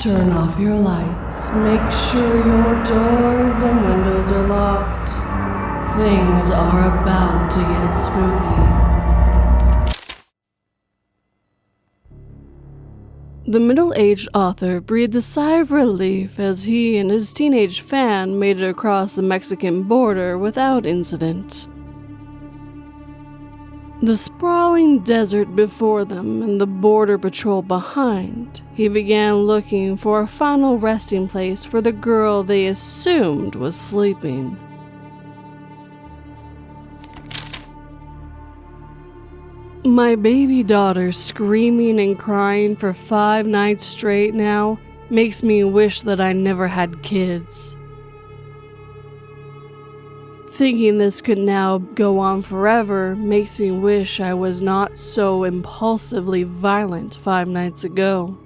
Turn off your lights. Make sure your doors and windows are locked. Things are about to get spooky. The middle-aged author breathed a sigh of relief as he and his teenage fan made it across the Mexican border without incident. The sprawling desert before them and the border patrol behind, he began looking for a final resting place for the girl they assumed was sleeping. My baby daughter screaming and crying for 5 nights straight now makes me wish that I never had kids. Thinking this could now go on forever makes me wish I was not so impulsively violent 5 nights ago.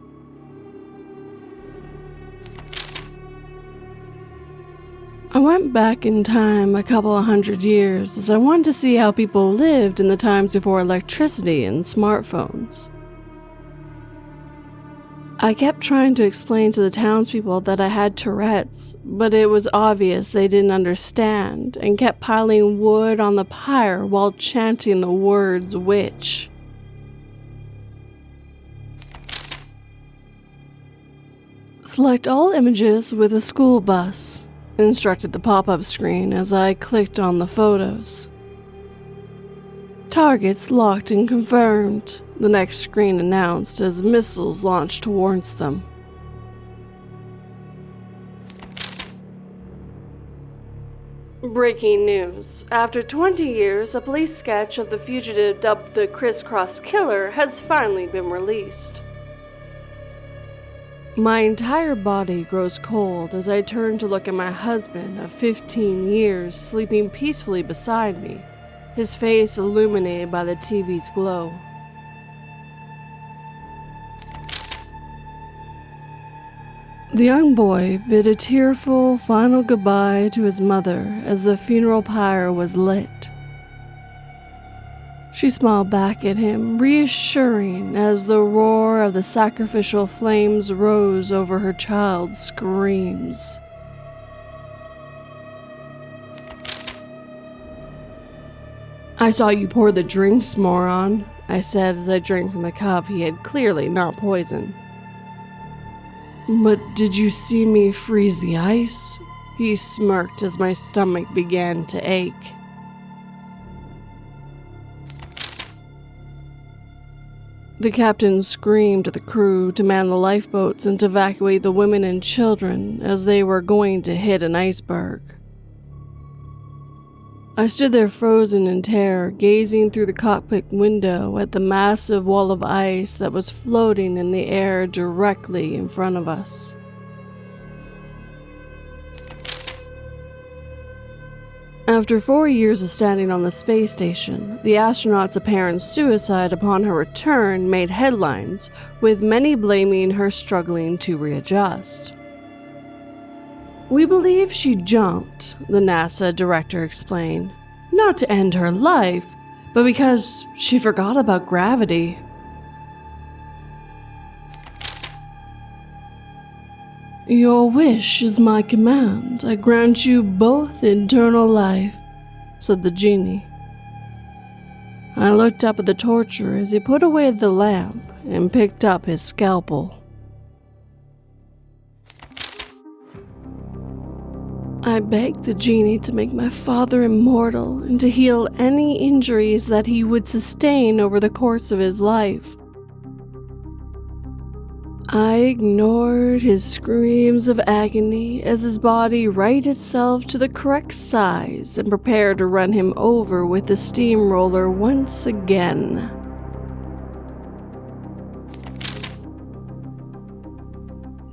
I went back in time a couple of 100 years as I wanted to see how people lived in the times before electricity and smartphones. I kept trying to explain to the townspeople that I had Tourette's, but it was obvious they didn't understand and kept piling wood on the pyre while chanting the words witch. Select all images with a school bus, instructed the pop-up screen as I clicked on the photos. Targets locked and confirmed, the next screen announced as missiles launched towards them. Breaking news. After 20 years, a police sketch of the fugitive dubbed the Crisscross Killer has finally been released. My entire body grows cold as I turn to look at my husband of 15 years sleeping peacefully beside me, his face illuminated by the TV's glow. The young boy bid a tearful final goodbye to his mother as the funeral pyre was lit. She smiled back at him, reassuring as the roar of the sacrificial flames rose over her child's screams. "I saw you pour the drinks, moron," I said as I drank from the cup he had clearly not poisoned. "But did you see me freeze the ice?" He smirked as my stomach began to ache. The captain screamed at the crew to man the lifeboats and to evacuate the women and children as they were going to hit an iceberg. I stood there frozen in terror, gazing through the cockpit window at the massive wall of ice that was floating in the air directly in front of us. After 4 years of standing on the space station, the astronaut's apparent suicide upon her return made headlines, with many blaming her struggling to readjust. "We believe she jumped," the NASA director explained, "not to end her life, but because she forgot about gravity." "Your wish is my command. I grant you both eternal life," said the genie. I looked up at the torturer as he put away the lamp and picked up his scalpel. I begged the genie to make my father immortal and to heal any injuries that he would sustain over the course of his life. I ignored his screams of agony as his body righted itself to the correct size and prepared to run him over with the steamroller once again.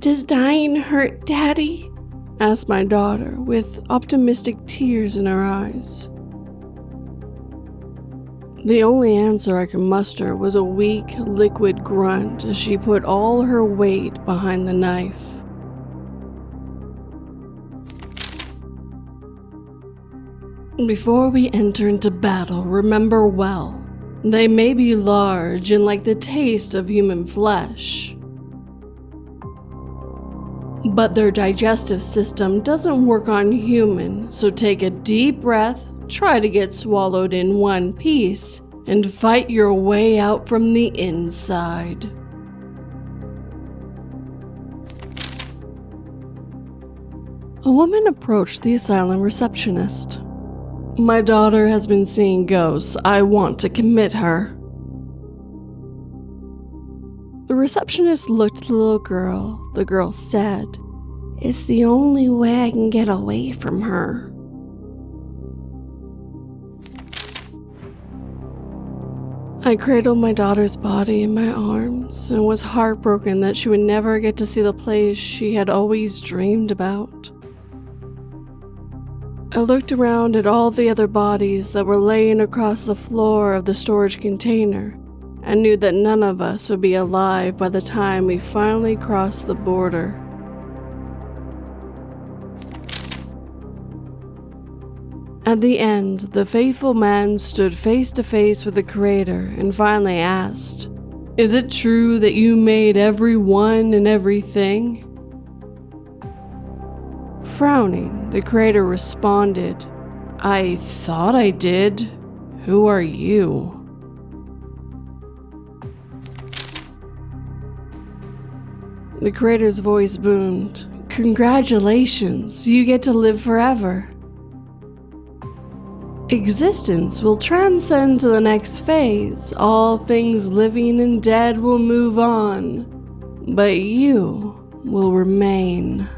"Does dying hurt, Daddy?" asked my daughter with optimistic tears in her eyes. The only answer I could muster was a weak, liquid grunt as she put all her weight behind the knife. "Before we enter into battle, remember well, they may be large and like the taste of human flesh. But their digestive system doesn't work on humans, so take a deep breath, try to get swallowed in one piece, and fight your way out from the inside. A woman approached the asylum receptionist. "My daughter has been seeing ghosts. I want to commit her." The receptionist looked at the little girl. The girl said, "It's the only way I can get away from her." I cradled my daughter's body in my arms and was heartbroken that she would never get to see the place she had always dreamed about. I looked around at all the other bodies that were laying across the floor of the storage container and knew that none of us would be alive by the time we finally crossed the border. At the end, the faithful man stood face to face with the Creator and finally asked, "Is it true that you made everyone and everything?" Frowning, the Creator responded, "I thought I did. Who are you?" The Creator's voice boomed, "Congratulations, you get to live forever. Existence will transcend to the next phase. All things living and dead will move on, but you will remain."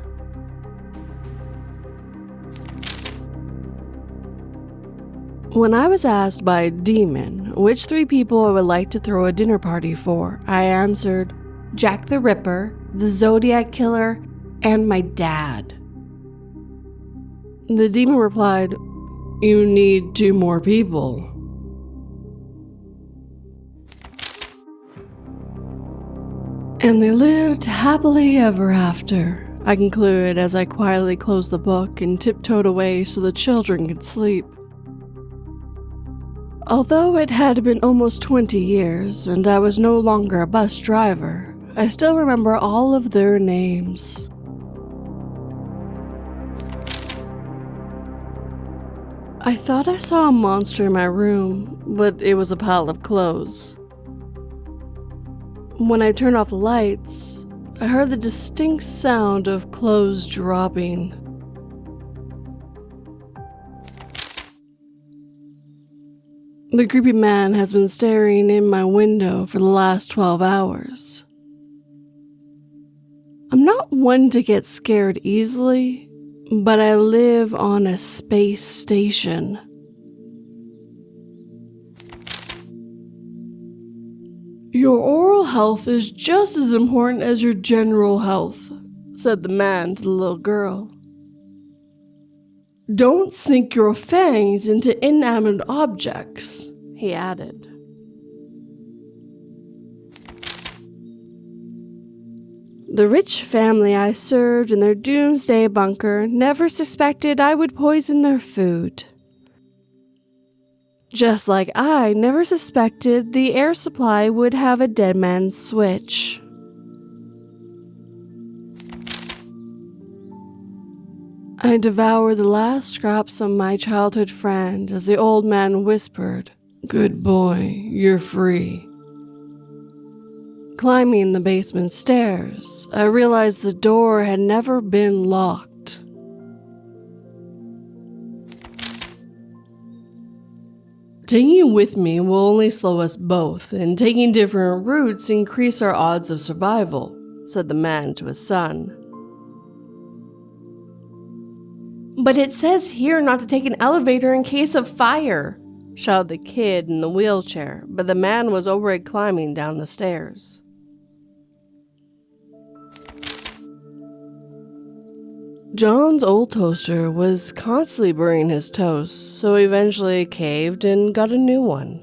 When I was asked by a demon which 3 people I would like to throw a dinner party for, I answered, Jack the Ripper, the Zodiac Killer, and my dad. The demon replied, "You need 2 more people." And they lived happily ever after, I concluded as I quietly closed the book and tiptoed away so the children could sleep. Although it had been almost 20 years and I was no longer a bus driver, I still remember all of their names. I thought I saw a monster in my room, but it was a pile of clothes. When I turned off the lights, I heard the distinct sound of clothes dropping. The creepy man has been staring in my window for the last 12 hours. I'm not one to get scared easily, but I live on a space station. Your oral health is just as important as your general health, said the man to the little girl. Don't sink your fangs into inanimate objects, he added. The rich family I served in their doomsday bunker never suspected I would poison their food. Just like I never suspected the air supply would have a dead man's switch. I devoured the last scraps of my childhood friend as the old man whispered, "Good boy, you're free." Climbing the basement stairs, I realized the door had never been locked. Taking you with me will only slow us both, and taking different routes increase our odds of survival, said the man to his son. But it says here not to take an elevator in case of fire, shouted the kid in the wheelchair, but the man was already climbing down the stairs. John's old toaster was constantly burning his toast, so he eventually caved and got a new one.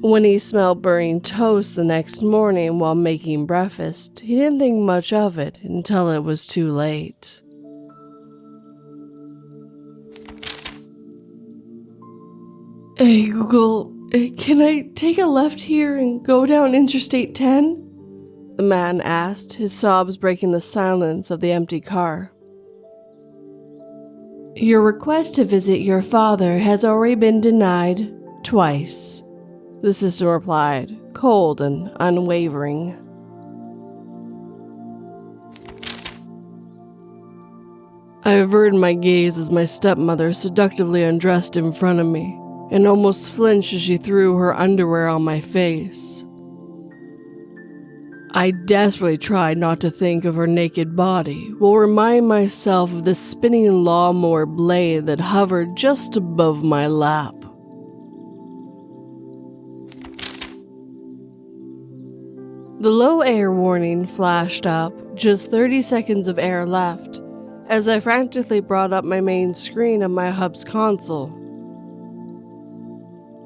When he smelled burning toast the next morning while making breakfast, he didn't think much of it until it was too late. Hey Google, can I take a left here and go down Interstate 10? the man asked, his sobs breaking the silence of the empty car. Your request to visit your father has already been denied twice, the system replied, cold and unwavering. I averted my gaze as my stepmother seductively undressed in front of me, and almost flinched as she threw her underwear on my face. I desperately tried not to think of her naked body, while reminding myself of the spinning lawnmower blade that hovered just above my lap. The low air warning flashed up, just 30 seconds of air left, as I frantically brought up my main screen of my hub's console.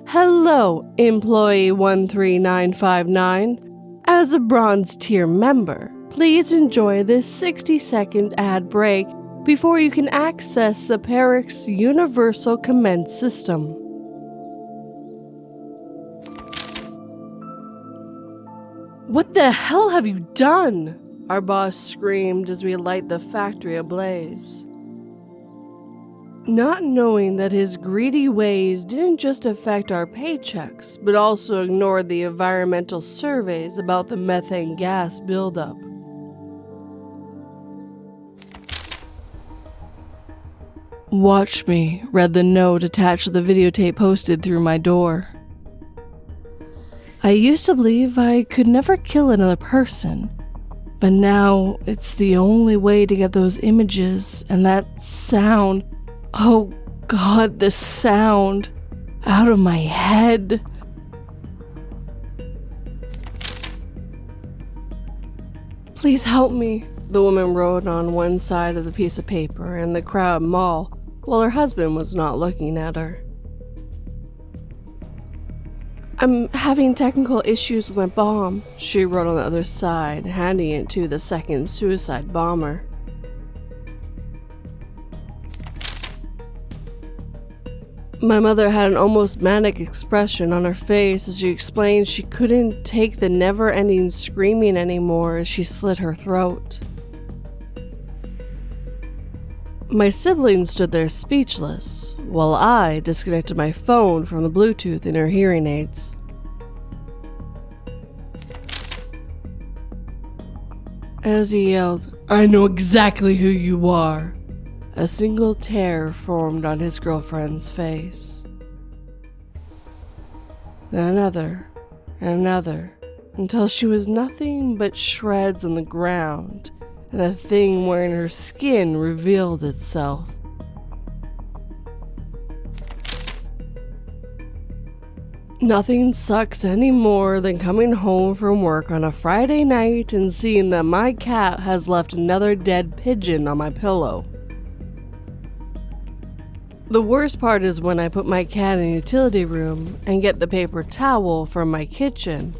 Hello, Employee 13959. As a bronze tier member, please enjoy this 60-second ad break before you can access the Perix Universal Commence system. What the hell have you done? Our boss screamed as we light the factory ablaze. Not knowing that his greedy ways didn't just affect our paychecks, but also ignored the environmental surveys about the methane gas buildup. Watch me, read the note attached to the videotape posted through my door. I used to believe I could never kill another person, but now it's the only way to get those images and that sound. Oh God, the sound out of my head. Please help me, the woman wrote on one side of the piece of paper, and the crowd mauled while her husband was not looking at her. I'm having technical issues with my bomb, she wrote on the other side, handing it to the second suicide bomber. My mother had an almost manic expression on her face as she explained she couldn't take the never-ending screaming anymore as she slit her throat. My siblings stood there speechless, while I disconnected my phone from the Bluetooth in her hearing aids. As he yelled, "I know exactly who you are," a single tear formed on his girlfriend's face. Then another, and another, until she was nothing but shreds on the ground, and the thing wearing her skin revealed itself. Nothing sucks any more than coming home from work on a Friday night and seeing that my cat has left another dead pigeon on my pillow. The worst part is when I put my cat in the utility room and get the paper towel from my kitchen.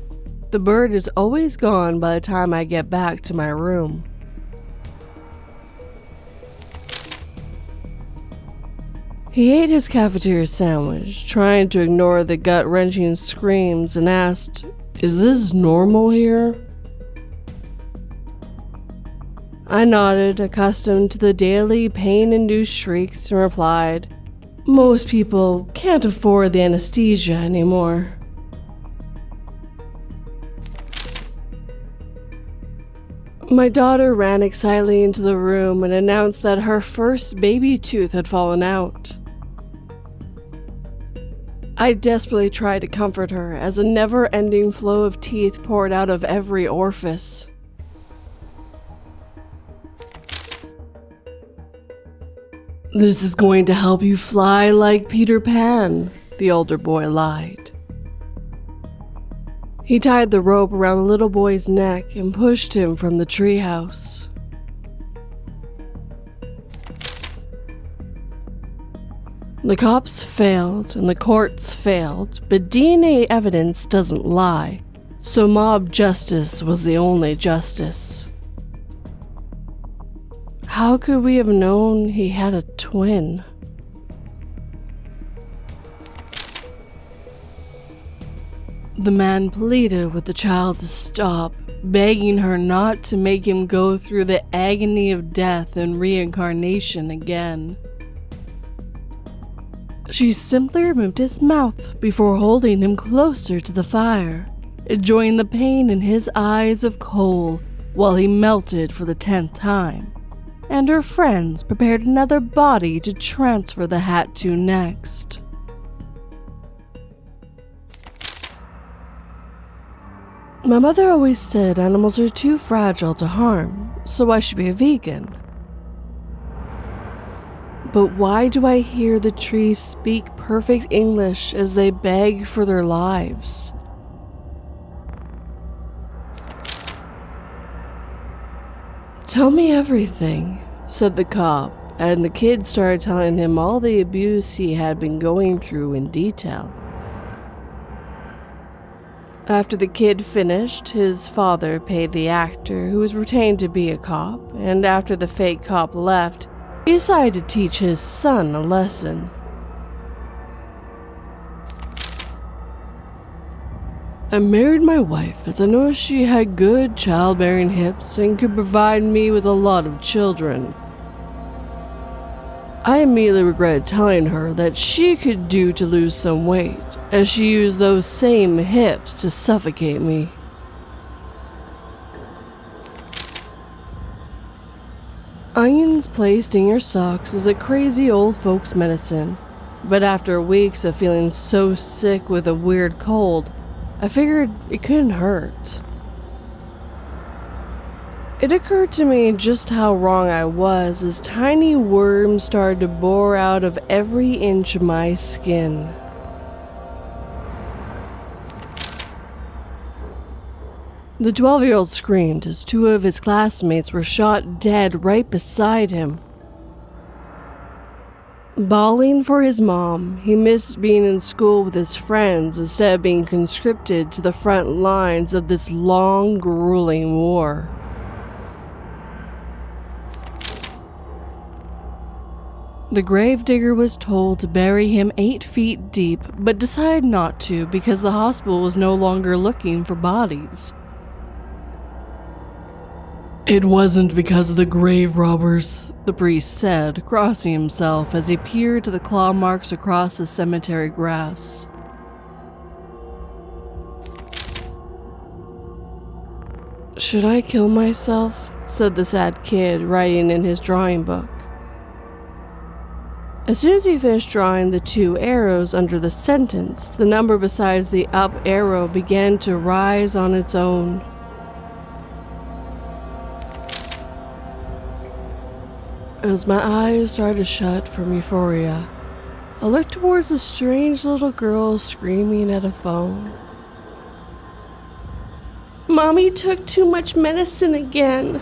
The bird is always gone by the time I get back to my room. He ate his cafeteria sandwich, trying to ignore the gut-wrenching screams, and asked, "Is this normal here?" I nodded, accustomed to the daily pain-induced shrieks, and replied, "Most people can't afford the anesthesia anymore." My daughter ran excitedly into the room and announced that her first baby tooth had fallen out. I desperately tried to comfort her as a never-ending flow of teeth poured out of every orifice. "This is going to help you fly like Peter Pan," the older boy lied. He tied the rope around the little boy's neck and pushed him from the treehouse. The cops failed and the courts failed, but DNA evidence doesn't lie, so mob justice was the only justice. How could we have known he had a twin? The man pleaded with the child to stop, begging her not to make him go through the agony of death and reincarnation again. She simply removed his mouth before holding him closer to the fire, enjoying the pain in his eyes of coal while he melted for the 10th time, and her friends prepared another body to transfer the hat to next. My mother always said animals are too fragile to harm, so I should be a vegan. But why do I hear the trees speak perfect English as they beg for their lives? "Tell me everything," said the cop, and the kid started telling him all the abuse he had been going through in detail. After the kid finished, his father paid the actor, who was retained to be a cop, and after the fake cop left, he decided to teach his son a lesson. "I married my wife as I noticed she had good childbearing hips and could provide me with a lot of children. I immediately regretted telling her that she could do to lose some weight, as she used those same hips to suffocate me. Onions placed in your socks is a crazy old folks' medicine, but after weeks of feeling so sick with a weird cold, I figured it couldn't hurt. It occurred to me just how wrong I was as tiny worms started to bore out of every inch of my skin. The 12-year-old screamed as 2 of his classmates were shot dead right beside him. Bawling for his mom, he missed being in school with his friends instead of being conscripted to the front lines of this long, grueling war. The gravedigger was told to bury him 8 feet deep, but decided not to because the hospital was no longer looking for bodies. "It wasn't because of the grave robbers," the priest said, crossing himself as he peered to the claw marks across the cemetery grass. "Should I kill myself?" said the sad kid, writing in his drawing book. As soon as he finished drawing the 2 arrows under the sentence, the number beside the up arrow began to rise on its own. As my eyes started to shut from euphoria, I looked towards a strange little girl screaming at a phone. "Mommy took too much medicine again."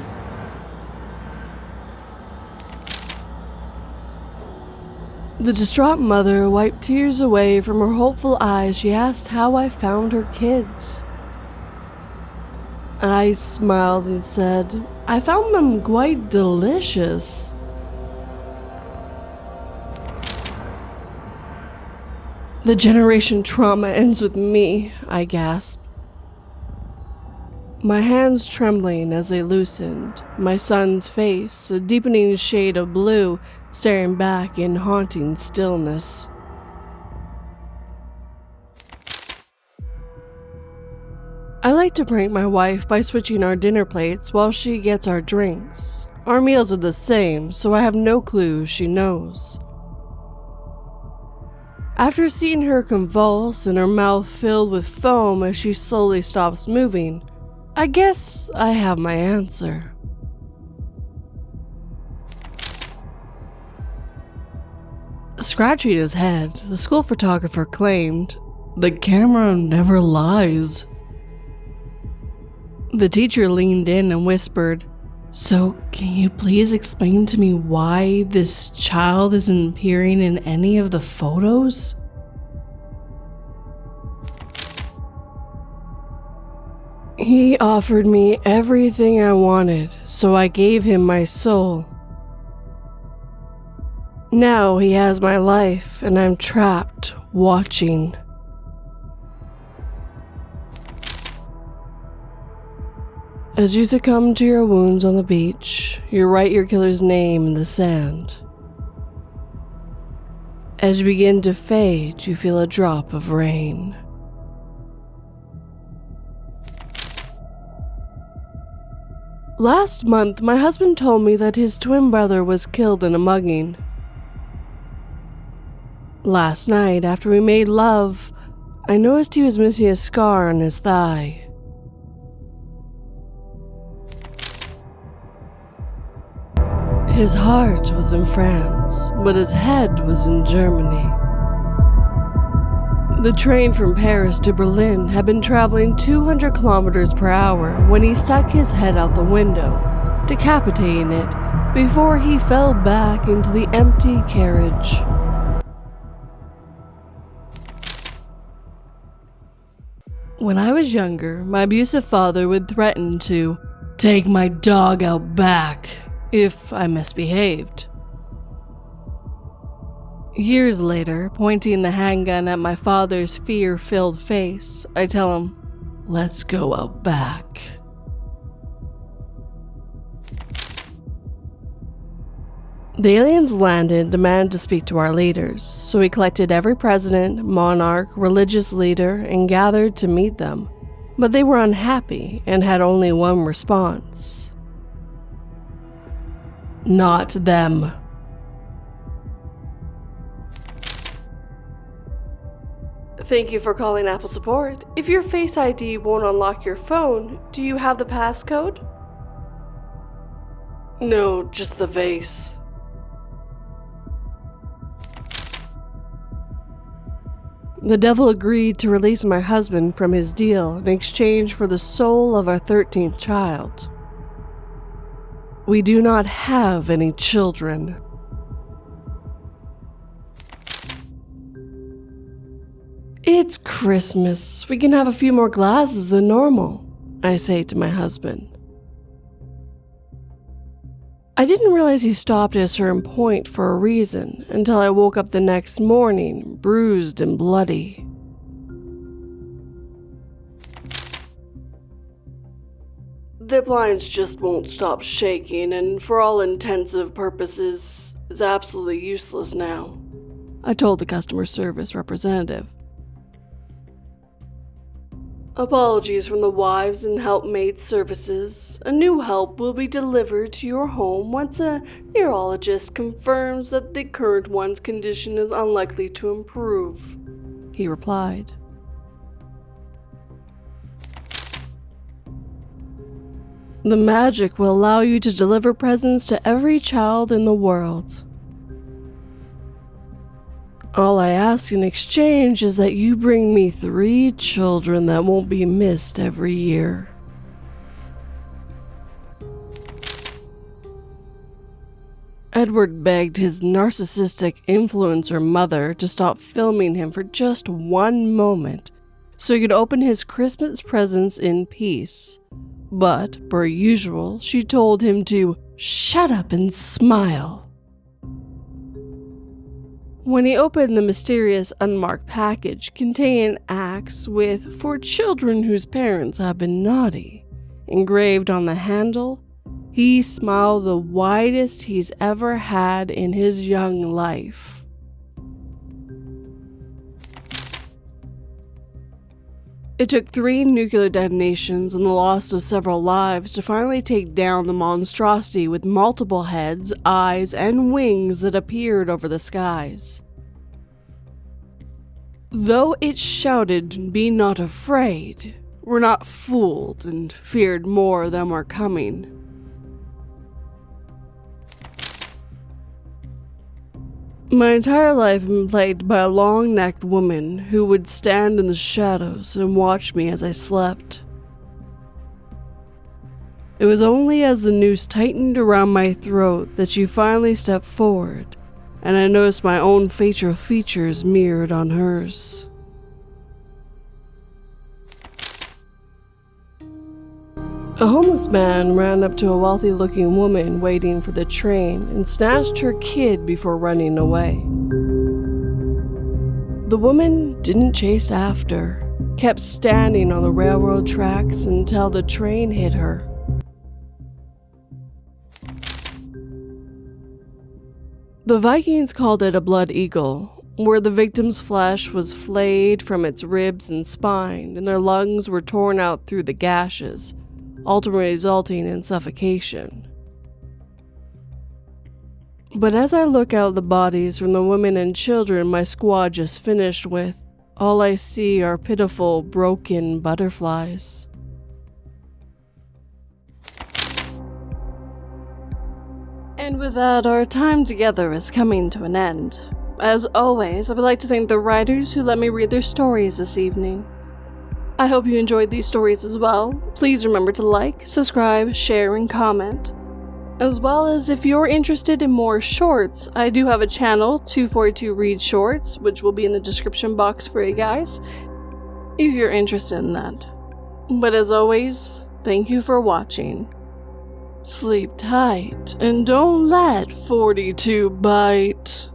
The distraught mother wiped tears away from her hopeful eyes. She asked how I found her kids. I smiled and said, "I found them quite delicious." "The generation trauma ends with me," I gasped. My hands trembling as they loosened, my son's face, a deepening shade of blue, staring back in haunting stillness. I like to prank my wife by switching our dinner plates while she gets our drinks. Our meals are the same, so I have no clue she knows. After seeing her convulse and her mouth filled with foam as she slowly stops moving, I guess I have my answer. Scratching his head, the school photographer claimed, "The camera never lies." The teacher leaned in and whispered, "So, can you please explain to me why this child isn't appearing in any of the photos?" He offered me everything I wanted, so I gave him my soul. Now he has my life, and I'm trapped, watching. As you succumb to your wounds on the beach, you write your killer's name in the sand. As you begin to fade, you feel a drop of rain. Last month, my husband told me that his twin brother was killed in a mugging. Last night, after we made love, I noticed he was missing a scar on his thigh. His heart was in France, but his head was in Germany. The train from Paris to Berlin had been traveling 200 kilometers per hour when he stuck his head out the window, decapitating it before he fell back into the empty carriage. When I was younger, my abusive father would threaten to take my dog out back if I misbehaved. Years later, pointing the handgun at my father's fear-filled face, I tell him, "Let's go out back." The aliens landed and demanded to speak to our leaders, so we collected every president, monarch, religious leader, and gathered to meet them. But they were unhappy and had only one response. Not them. Thank you for calling Apple support. If your Face ID won't unlock your phone, do you have the passcode? No, just the vase. The devil agreed to release my husband from his deal in exchange for the soul of our 13th child. We do not have any children. It's Christmas. We can have a few more glasses than normal, I say to my husband. I didn't realize he stopped at a certain point for a reason until I woke up the next morning, bruised and bloody. The appliance just won't stop shaking, and for all intensive purposes, is absolutely useless now, I told the customer service representative. Apologies from the wives and helpmate services. A new help will be delivered to your home once a neurologist confirms that the current one's condition is unlikely to improve, he replied. The magic will allow you to deliver presents to every child in the world. All I ask in exchange is that you bring me 3 children that won't be missed every year. Edward begged his narcissistic influencer mother to stop filming him for just one moment so he could open his Christmas presents in peace. But, per usual, she told him to shut up and smile. When he opened the mysterious unmarked package containing acts with "for children whose parents have been naughty" engraved on the handle, he smiled the widest he's ever had in his young life. It took 3 nuclear detonations and the loss of several lives to finally take down the monstrosity with multiple heads, eyes, and wings that appeared over the skies. Though it shouted, "Be not afraid," we're not fooled and feared more than were coming. My entire life had been plagued by a long-necked woman who would stand in the shadows and watch me as I slept. It was only as the noose tightened around my throat that she finally stepped forward, and I noticed my own facial features mirrored on hers. A homeless man ran up to a wealthy-looking woman waiting for the train and snatched her kid before running away. The woman didn't chase after, kept standing on the railroad tracks until the train hit her, The Vikings called it a blood eagle, where the victim's flesh was flayed from its ribs and spine, and their lungs were torn out through the gashes, ultimately resulting in suffocation. But as I look out the bodies from the women and children my squad just finished with, all I see are pitiful, broken butterflies. And with that, our time together is coming to an end. As always, I would like to thank the writers who let me read their stories this evening. I hope you enjoyed these stories as well. Please remember to like, subscribe, share, and comment. As well as if you're interested in more shorts, I do have a channel, 242 Read Shorts, which will be in the description box for you guys, if you're interested in that. But as always, thank you for watching. Sleep tight, and don't let 42 bite.